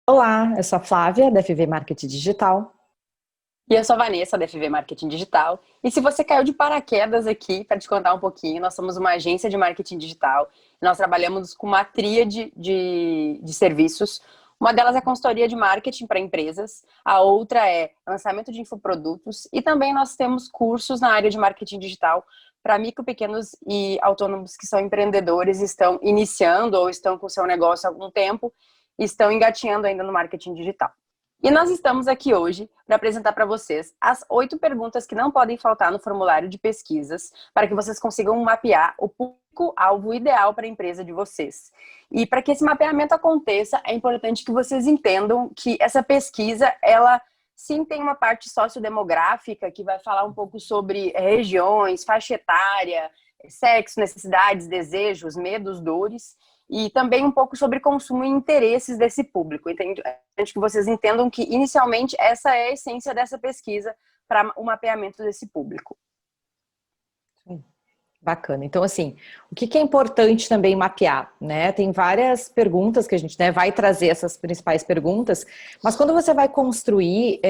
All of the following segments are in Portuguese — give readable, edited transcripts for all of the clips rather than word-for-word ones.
Olá, eu sou a Flávia, da FV Marketing Digital. E eu sou a Vanessa, da FV Marketing Digital. E se você caiu de paraquedas aqui, para te contar um pouquinho, nós somos uma agência de marketing digital. Nós trabalhamos com uma tríade de serviços. Uma delas é consultoria de marketing para empresas, a outra é lançamento de infoprodutos e também nós temos cursos na área de marketing digital para micro, pequenos e autônomos que são empreendedores, estão iniciando ou estão com seu negócio há algum tempo e estão engatinhando ainda no marketing digital. E nós estamos aqui hoje para apresentar para vocês as 8 perguntas que não podem faltar no formulário de pesquisas para que vocês consigam mapear o público-alvo ideal para a empresa de vocês. E para que esse mapeamento aconteça, é importante que vocês entendam que essa pesquisa, ela sim tem uma parte sociodemográfica que vai falar um pouco sobre regiões, faixa etária, sexo, necessidades, desejos, medos, dores e também um pouco sobre consumo e interesses desse público. Entende? É importante que vocês entendam que, inicialmente, essa é a essência dessa pesquisa para o mapeamento desse público. Bacana. Então, assim, o que é importante também mapear, né? Tem várias perguntas que a gente, né, vai trazer essas principais perguntas, mas quando você vai construir,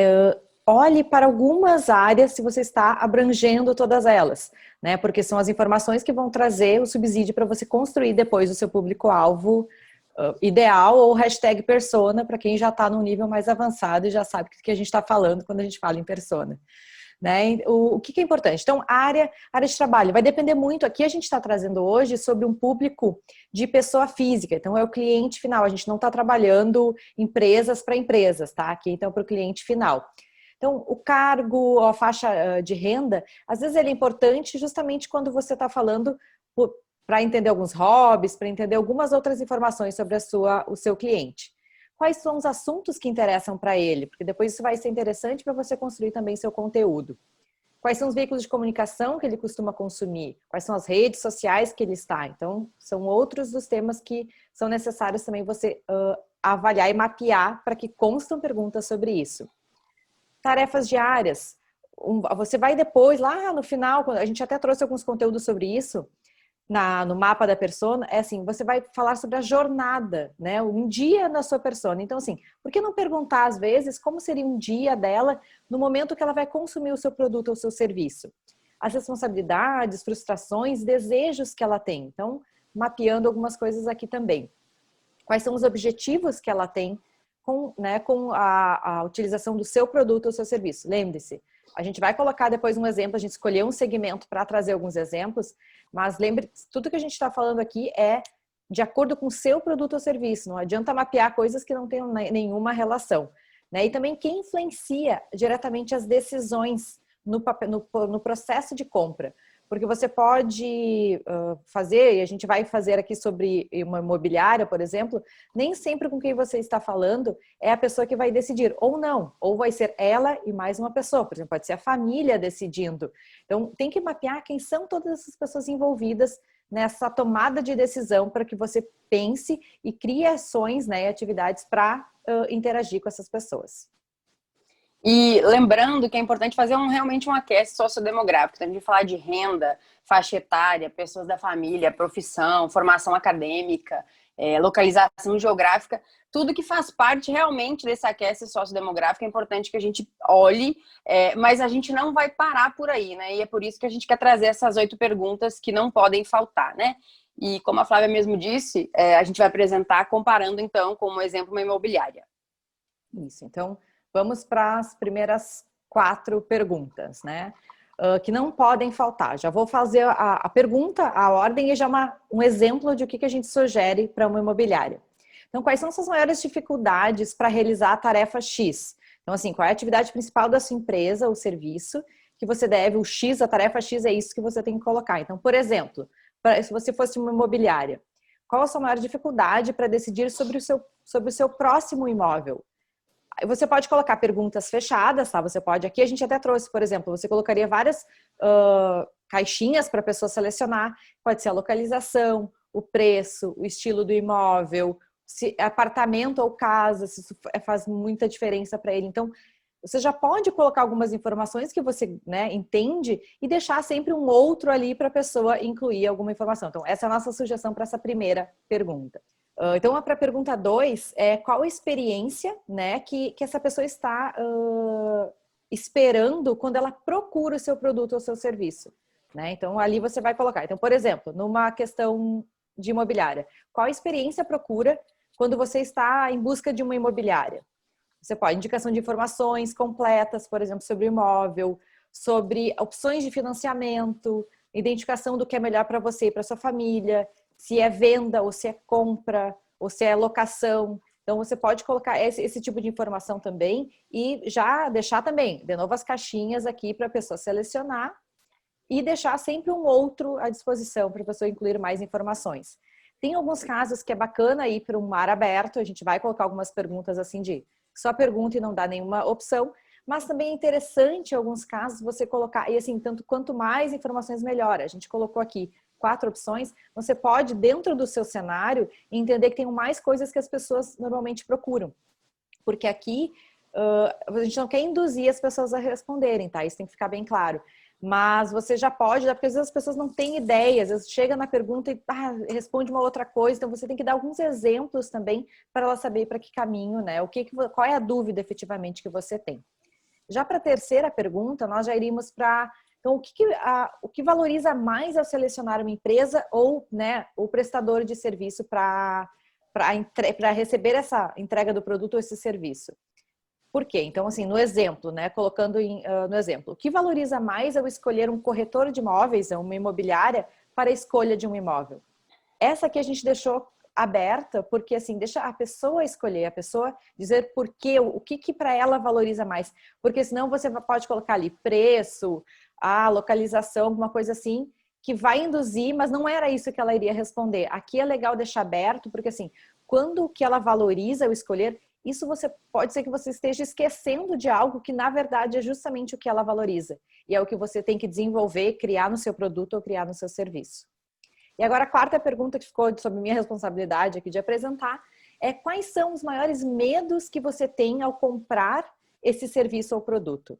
olhe para algumas áreas se você está abrangendo todas elas, né? Porque são as informações que vão trazer o subsídio para você construir depois o seu público-alvo ideal ou hashtag persona, para quem já está num nível mais avançado e já sabe o que a gente está falando quando a gente fala em persona. Né? O que é importante? Então, área de trabalho vai depender muito. Aqui a gente está trazendo hoje sobre um público de pessoa física, então é o cliente final. A gente não está trabalhando empresas para empresas, tá? Aqui então é para o cliente final. Então, o cargo, a faixa de renda, às vezes ele é importante justamente quando você está falando para entender alguns hobbies, para entender algumas outras informações sobre o seu cliente. Quais são os assuntos que interessam para ele? Porque depois isso vai ser interessante para você construir também seu conteúdo. Quais são os veículos de comunicação que ele costuma consumir? Quais são as redes sociais que ele está? Então, são outros dos temas que são necessários também você avaliar e mapear para que constam perguntas sobre isso. Tarefas diárias. Você vai depois, lá no final, a gente até trouxe alguns conteúdos sobre isso, no mapa da persona, é assim, você vai falar sobre a jornada, né? Um dia na sua persona. Então, assim, por que não perguntar, às vezes, como seria um dia dela no momento que ela vai consumir o seu produto ou o seu serviço? As responsabilidades, frustrações, desejos que ela tem. Então, mapeando algumas coisas aqui também. Quais são os objetivos que ela tem com a utilização do seu produto ou seu serviço? Lembre-se, a gente vai colocar depois um exemplo, a gente escolheu um segmento para trazer alguns exemplos, mas lembre, tudo que a gente está falando aqui é de acordo com o seu produto ou serviço, não adianta mapear coisas que não tenham nenhuma relação. Né? E também quem influencia diretamente as decisões no processo de compra. Porque você pode fazer, e a gente vai fazer aqui sobre uma imobiliária, por exemplo, nem sempre com quem você está falando é a pessoa que vai decidir, ou não, ou vai ser ela e mais uma pessoa, por exemplo, pode ser a família decidindo. Então, tem que mapear quem são todas essas pessoas envolvidas nessa tomada de decisão para que você pense e crie ações, né, e atividades para interagir com essas pessoas. E lembrando que é importante fazer realmente um aquece sociodemográfico. Então, a gente vai falar de renda, faixa etária, pessoas da família, profissão, formação acadêmica, localização geográfica, tudo que faz parte realmente desse aquece sociodemográfico é importante que a gente olhe, mas a gente não vai parar por aí, né? E é por isso que a gente quer trazer essas 8 perguntas que não podem faltar, né? E como a Flávia mesmo disse, a gente vai apresentar comparando então como exemplo uma imobiliária. Isso, então vamos para as primeiras 4 perguntas, né? Que não podem faltar. Já vou fazer a pergunta, a ordem e já um exemplo de o que a gente sugere para uma imobiliária. Então, quais são suas maiores dificuldades para realizar a tarefa X? Então, assim, qual é a atividade principal da sua empresa ou serviço que você deve, o X, a tarefa X é isso que você tem que colocar. Então, por exemplo, se você fosse uma imobiliária, qual a sua maior dificuldade para decidir sobre o seu próximo imóvel? Você pode colocar perguntas fechadas, tá? Você pode, aqui a gente até trouxe, por exemplo, você colocaria várias caixinhas para a pessoa selecionar. Pode ser a localização, o preço, o estilo do imóvel, se é apartamento ou casa, se isso faz muita diferença para ele. Então, você já pode colocar algumas informações que você, né, entende e deixar sempre um outro ali para a pessoa incluir alguma informação. Então, essa é a nossa sugestão para essa primeira pergunta. Então, para a pergunta 2, qual a experiência, né, que essa pessoa está esperando quando ela procura o seu produto ou seu serviço, né? Então, ali você vai colocar. Então, por exemplo, numa questão de imobiliária, qual a experiência procura quando você está em busca de uma imobiliária? Você pode, indicação de informações completas, por exemplo, sobre o imóvel, sobre opções de financiamento, identificação do que é melhor para você e para sua família, se é venda ou se é compra, ou se é locação. Então, você pode colocar esse tipo de informação também e já deixar também, de novo, as caixinhas aqui para a pessoa selecionar e deixar sempre um outro à disposição para a pessoa incluir mais informações. Tem alguns casos que é bacana ir para um mar aberto, a gente vai colocar algumas perguntas assim de só pergunta e não dá nenhuma opção, mas também é interessante em alguns casos você colocar, e assim, tanto quanto mais informações melhor. A gente colocou aqui 4 opções, você pode, dentro do seu cenário, entender que tem mais coisas que as pessoas normalmente procuram. Porque aqui, a gente não quer induzir as pessoas a responderem, tá? Isso tem que ficar bem claro. Mas você já pode, porque às vezes as pessoas não têm ideia, às vezes chega na pergunta e responde uma outra coisa, então você tem que dar alguns exemplos também para ela saber para que caminho, né? Qual é a dúvida efetivamente que você tem. Já para a terceira pergunta, nós já iríamos para então, o que valoriza mais ao selecionar uma empresa ou, né, o prestador de serviço para receber essa entrega do produto ou esse serviço? Por quê? Então, assim, no exemplo, né, colocando no exemplo, o que valoriza mais ao escolher um corretor de imóveis, uma imobiliária, para a escolha de um imóvel? Essa aqui a gente deixou aberta, porque assim, deixa a pessoa escolher, a pessoa dizer por quê, o que para ela valoriza mais. Porque senão você pode colocar ali preço, a localização, alguma coisa assim, que vai induzir, mas não era isso que ela iria responder. Aqui é legal deixar aberto, porque assim, quando o que ela valoriza ao escolher, isso pode ser que você esteja esquecendo de algo que na verdade é justamente o que ela valoriza. E é o que você tem que desenvolver, criar no seu produto ou criar no seu serviço. E agora a quarta pergunta que ficou sob minha responsabilidade aqui de apresentar é quais são os maiores medos que você tem ao comprar esse serviço ou produto?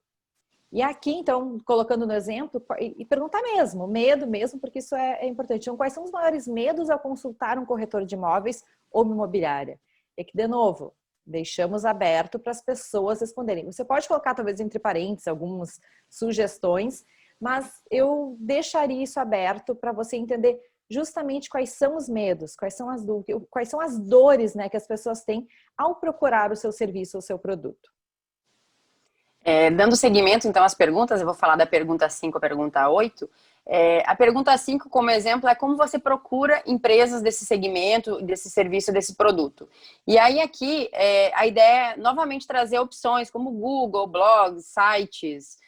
E aqui, então, colocando no exemplo, e perguntar mesmo, medo mesmo, porque isso é importante. Então, quais são os maiores medos ao consultar um corretor de imóveis ou uma imobiliária? É que, de novo, deixamos aberto para as pessoas responderem. Você pode colocar, talvez, entre parênteses, algumas sugestões, mas eu deixaria isso aberto para você entender justamente quais são os medos, quais são as dúvidas, quais são as dores, né, que as pessoas têm ao procurar o seu serviço ou o seu produto. Dando seguimento, então, às perguntas, eu vou falar da pergunta 5 à pergunta 8. A pergunta 5, como exemplo, é como você procura empresas desse segmento, desse serviço, desse produto. E aí aqui, a ideia é novamente trazer opções como Google, blogs, sites,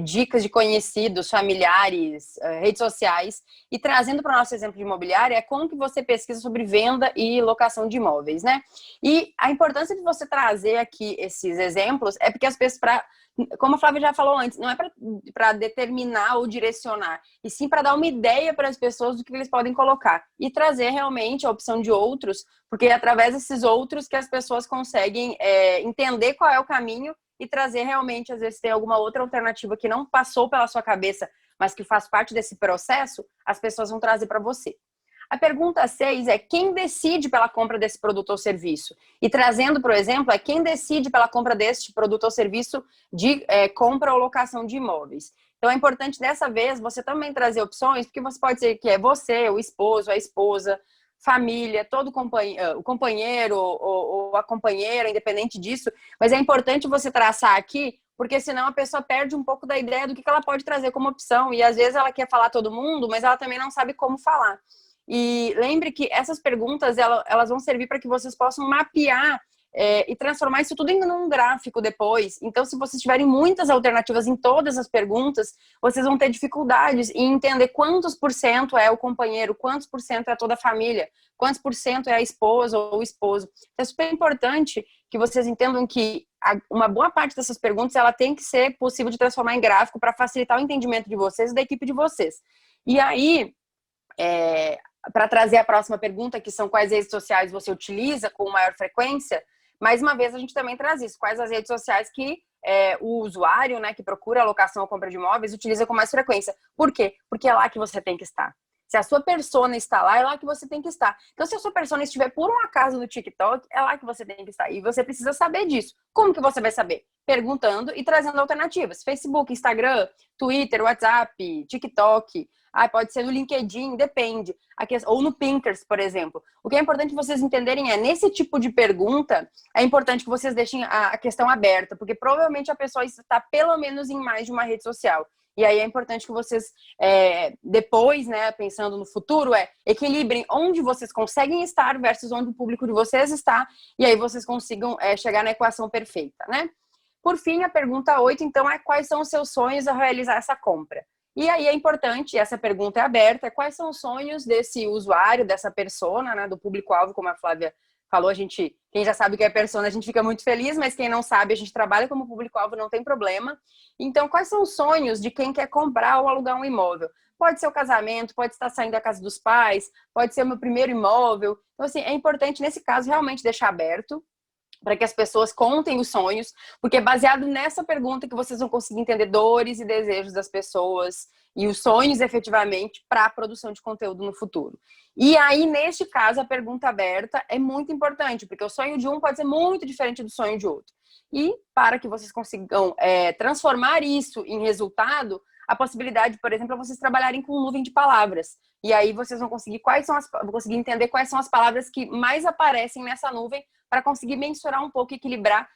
dicas de conhecidos, familiares, redes sociais. E trazendo para o nosso exemplo de imobiliária, é como que você pesquisa sobre venda e locação de imóveis, né? E a importância de você trazer aqui esses exemplos é porque as pessoas, como a Flávia já falou antes, não é para determinar ou direcionar, e sim para dar uma ideia para as pessoas do que eles podem colocar e trazer realmente a opção de outros, porque é através desses outros que as pessoas conseguem entender qual é o caminho e trazer realmente, às vezes tem alguma outra alternativa que não passou pela sua cabeça, mas que faz parte desse processo, as pessoas vão trazer para você. A pergunta 6 é quem decide pela compra desse produto ou serviço? E trazendo, por exemplo, é quem decide pela compra deste produto ou serviço de compra ou locação de imóveis. Então é importante dessa vez você também trazer opções, porque você pode dizer que é você, o esposo, a esposa, família, todo o companheiro ou a companheira, independente disso, mas é importante você traçar aqui, porque senão a pessoa perde um pouco da ideia do que ela pode trazer como opção, e às vezes ela quer falar todo mundo, mas ela também não sabe como falar. E lembre que essas perguntas, elas vão servir para que vocês possam mapear e transformar isso tudo em um gráfico depois. Então, se vocês tiverem muitas alternativas em todas as perguntas, vocês vão ter dificuldades em entender quantos por cento é o companheiro, quantos por cento é toda a família, quantos por cento é a esposa ou o esposo. Então, é super importante que vocês entendam que uma boa parte dessas perguntas ela tem que ser possível de transformar em gráfico para facilitar o entendimento de vocês e da equipe de vocês. E aí, para trazer a próxima pergunta, que são quais redes sociais você utiliza com maior frequência, mais uma vez a gente também traz isso, quais as redes sociais que o usuário, né, que procura a locação ou compra de imóveis utiliza com mais frequência. Por quê? Porque é lá que você tem que estar. Se a sua persona está lá, é lá que você tem que estar. Então, se a sua persona estiver por um acaso no TikTok, é lá que você tem que estar. E você precisa saber disso. Como que você vai saber? Perguntando e trazendo alternativas. Facebook, Instagram, Twitter, WhatsApp, TikTok. Pode ser no LinkedIn, depende. Ou no Pinterest, por exemplo. O que é importante vocês entenderem nesse tipo de pergunta, é importante que vocês deixem a questão aberta, porque provavelmente a pessoa está pelo menos em mais de uma rede social. E aí é importante que vocês, depois, né, pensando no futuro, equilibrem onde vocês conseguem estar versus onde o público de vocês está, e aí vocês consigam chegar na equação perfeita, né? Por fim, a pergunta 8, então, quais são os seus sonhos ao realizar essa compra? E aí é importante, essa pergunta é aberta, quais são os sonhos desse usuário, dessa persona, né, do público-alvo, como a Flávia falou, quem já sabe o que é persona, a gente fica muito feliz, mas quem não sabe, a gente trabalha como público-alvo, não tem problema. Então, quais são os sonhos de quem quer comprar ou alugar um imóvel? Pode ser o casamento, pode estar saindo da casa dos pais, pode ser o meu primeiro imóvel. Então, assim, é importante, nesse caso, realmente deixar aberto, para que as pessoas contem os sonhos, porque é baseado nessa pergunta que vocês vão conseguir entender dores e desejos das pessoas e os sonhos efetivamente para a produção de conteúdo no futuro. E aí, neste caso, a pergunta aberta é muito importante, porque o sonho de um pode ser muito diferente do sonho de outro. E para que vocês consigam transformar isso em resultado, a possibilidade, por exemplo, é vocês trabalharem com nuvem de palavras. E aí vocês vão conseguir conseguir entender quais são as palavras que mais aparecem nessa nuvem para conseguir mensurar um pouco e equilibrar,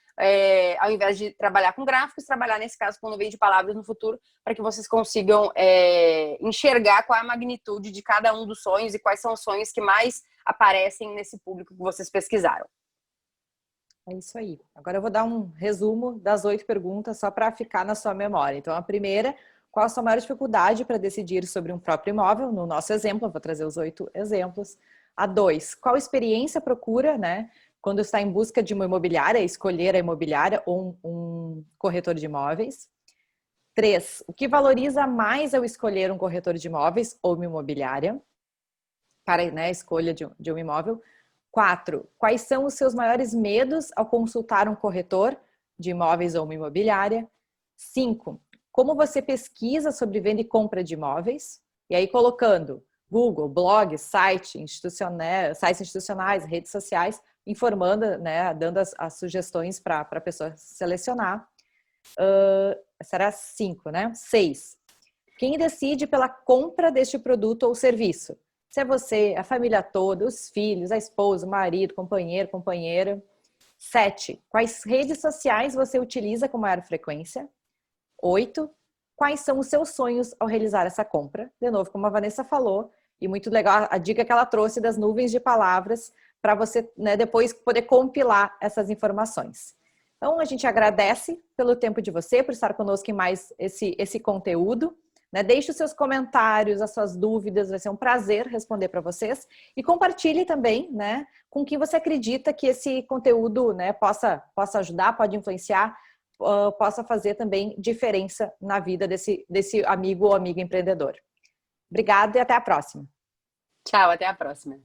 ao invés de trabalhar com gráficos, trabalhar, nesse caso, com nuvem de palavras no futuro, para que vocês consigam enxergar qual é a magnitude de cada um dos sonhos e quais são os sonhos que mais aparecem nesse público que vocês pesquisaram. É isso aí. Agora eu vou dar um resumo das 8 perguntas só para ficar na sua memória. Então, a primeira: qual a sua maior dificuldade para decidir sobre um próprio imóvel? No nosso exemplo, eu vou trazer os 8 exemplos. A 2, qual experiência procura, né, quando está em busca de uma imobiliária, escolher a imobiliária ou um corretor de imóveis? 3, o que valoriza mais ao escolher um corretor de imóveis ou uma imobiliária para, né, a escolha de um imóvel? 4, quais são os seus maiores medos ao consultar um corretor de imóveis ou uma imobiliária? 5, como você pesquisa sobre venda e compra de imóveis? E aí colocando Google, blog, sites institucionais, redes sociais, informando, né, dando as sugestões para a pessoa selecionar. Será 5, né? 6, quem decide pela compra deste produto ou serviço? Se é você, a família toda, os filhos, a esposa, o marido, companheiro, companheira. 7, quais redes sociais você utiliza com maior frequência? 8, quais são os seus sonhos ao realizar essa compra? De novo, como a Vanessa falou, e muito legal a dica que ela trouxe das nuvens de palavras para você, né, depois poder compilar essas informações. Então, a gente agradece pelo tempo de você, por estar conosco em mais esse conteúdo. Né? Deixe os seus comentários, as suas dúvidas, vai ser um prazer responder para vocês. E compartilhe também, né, com quem você acredita que esse conteúdo, né, possa ajudar, pode influenciar, possa fazer também diferença na vida desse amigo ou amiga empreendedor. Obrigada e até a próxima. Tchau, até a próxima.